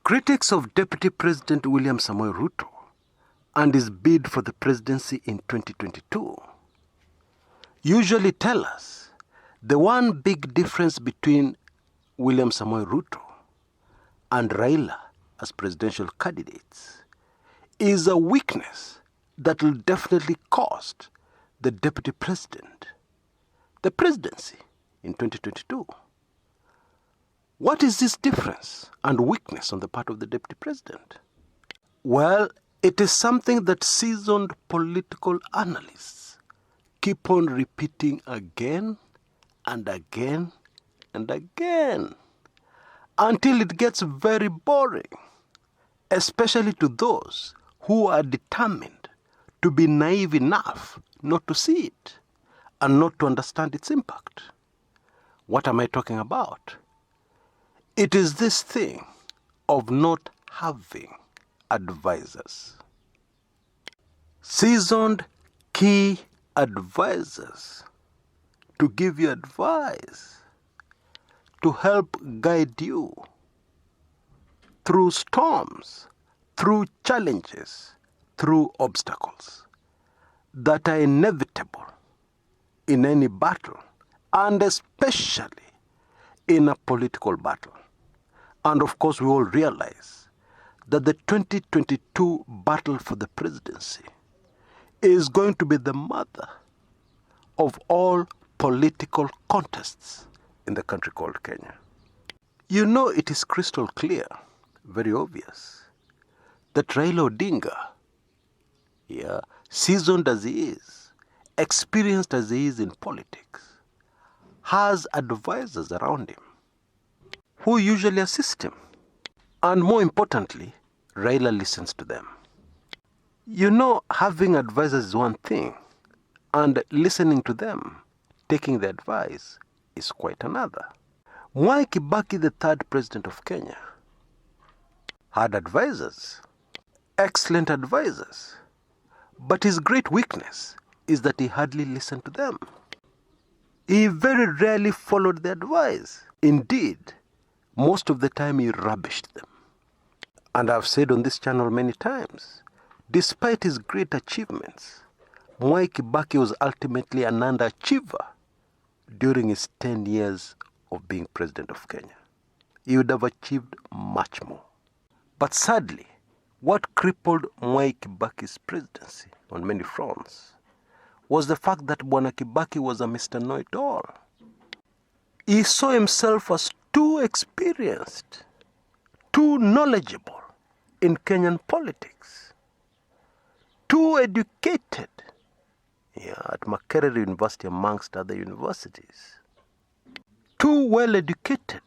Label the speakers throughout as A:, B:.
A: Critics of Deputy President William Samoei Ruto and his bid for the presidency in 2022 usually tell us the one big difference between William Samoei Ruto and Raila as presidential candidates is a weakness that will definitely cost the deputy president the presidency in 2022. What is this difference and weakness on the part of the deputy president? Well, it is something that seasoned political analysts keep on repeating again and again and again until it gets very boring, especially to those who are determined to be naive enough not to see it and not to understand its impact. What am I talking about? It is this thing of not having advisors. Seasoned key advisors to give you advice, to help guide you through storms, through challenges, through obstacles that are inevitable in any battle, and especially in a political battle. And of course, we all realize that the 2022 battle for the presidency is going to be the mother of all political contests in the country called Kenya. You know, it is crystal clear, very obvious, that Raila Odinga, seasoned as he is, experienced as he is in politics, has advisors around him who usually assist him. And more importantly, Raila listens to them. You know, having advisors is one thing, and listening to them, taking the advice, is quite another. Moi Kibaki, the third president of Kenya, had advisors, excellent advisors, but his great weakness is that he hardly listened to them. He very rarely followed the advice. Indeed, most of the time he rubbished them. And I've said on this channel many times, despite his great achievements, Moi Kibaki was ultimately an underachiever during his 10 years of being president of Kenya. He would have achieved much more. But sadly, what crippled Moi Kibaki's presidency on many fronts was the fact that Bwana Kibaki was a Mr. Know-it-all. He saw himself as too experienced, too knowledgeable in Kenyan politics, too educated at Makerere University amongst other universities, too well educated,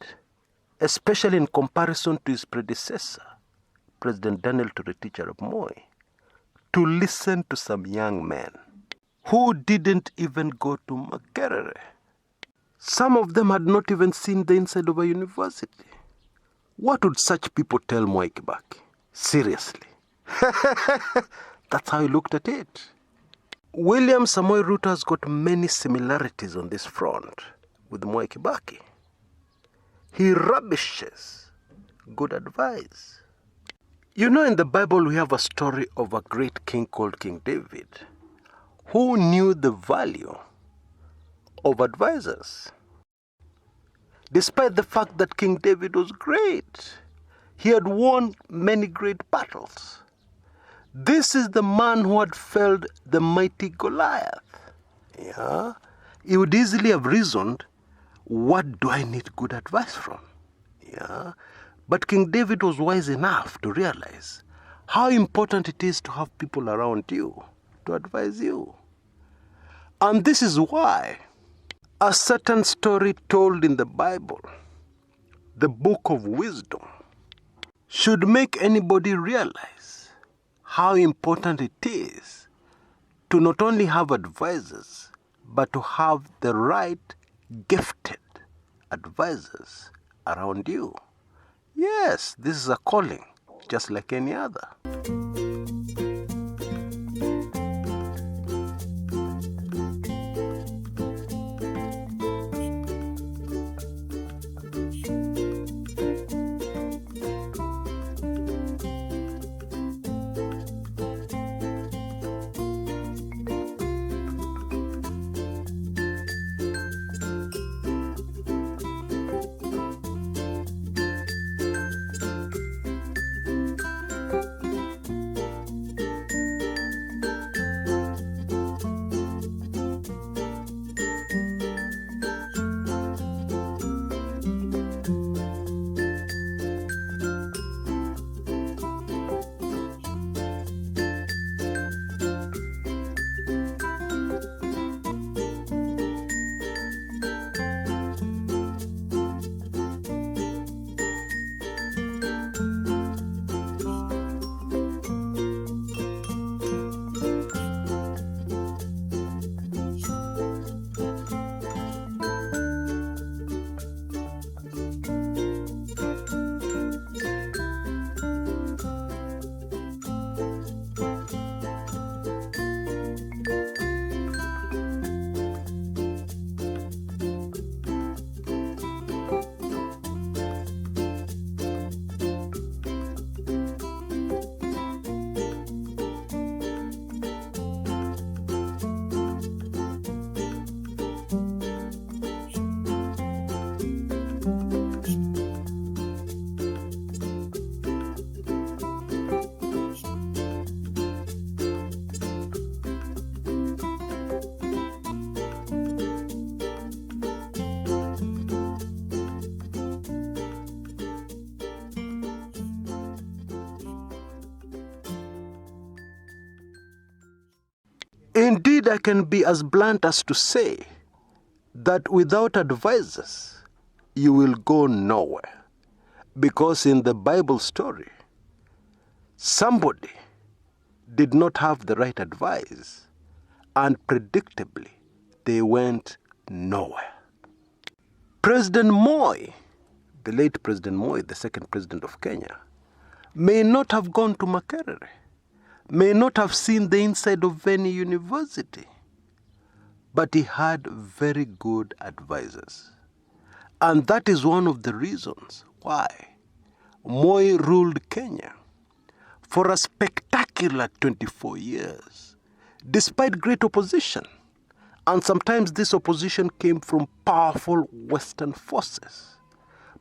A: especially in comparison to his predecessor, President Daniel Toroitich arap Moi, to listen to some young men who didn't even go to Makerere. Some of them had not even seen the inside of a university. What would such people tell Moi Kibaki? Seriously. That's how he looked at it. William Samoei Ruto has got many similarities on this front with Moi Kibaki. He rubbishes good advice. You know, in the Bible we have a story of a great king called King David, who knew the value of advisors. Despite the fact that King David was great, he had won many great battles. This is the man who had felled the mighty Goliath. He would easily have reasoned, what do I need good advice from? But King David was wise enough to realize how important it is to have people around you to advise you. And this is why a certain story told in the Bible, the book of wisdom, should make anybody realize how important it is to not only have advisors, but to have the right gifted advisors around you. Yes, this is a calling, just like any other. Indeed, I can be as blunt as to say that without advisors, you will go nowhere. Because in the Bible story, somebody did not have the right advice, and predictably, they went nowhere. President Moi, the late President Moi, the second president of Kenya, may not have gone to Makerere, may not have seen the inside of any university, but he had very good advisors. And that is one of the reasons why Moi ruled Kenya for a spectacular 24 years, despite great opposition. And sometimes this opposition came from powerful Western forces.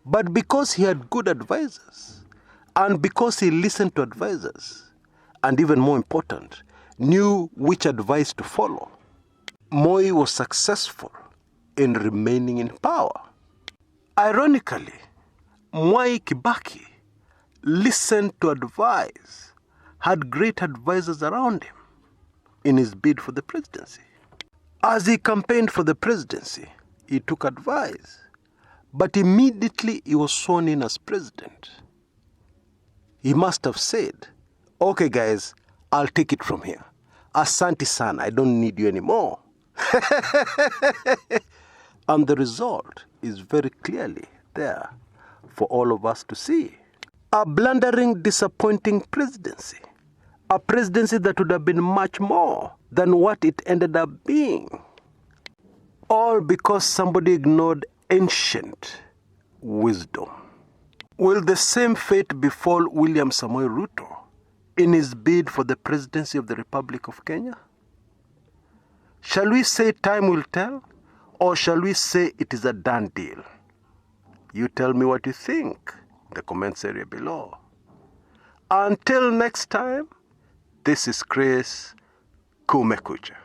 A: But because he had good advisors, and because he listened to advisors, and even more important, knew which advice to follow, Moi was successful in remaining in power. Ironically, Moi Kibaki listened to advice, had great advisors around him in his bid for the presidency. As he campaigned for the presidency, he took advice, but immediately he was sworn in as president. He must have said, "Okay guys, I'll take it from here. Asante sana, I don't need you anymore." And the result is very clearly there for all of us to see. A blundering, disappointing presidency. A presidency that would have been much more than what it ended up being. All because somebody ignored ancient wisdom. Will the same fate befall William Samoei Ruto in his bid for the presidency of the Republic of Kenya? Shall we say time will tell, or shall we say it is a done deal? You tell me what you think in the comments area below. Until next time, this is Chris Kumekucha.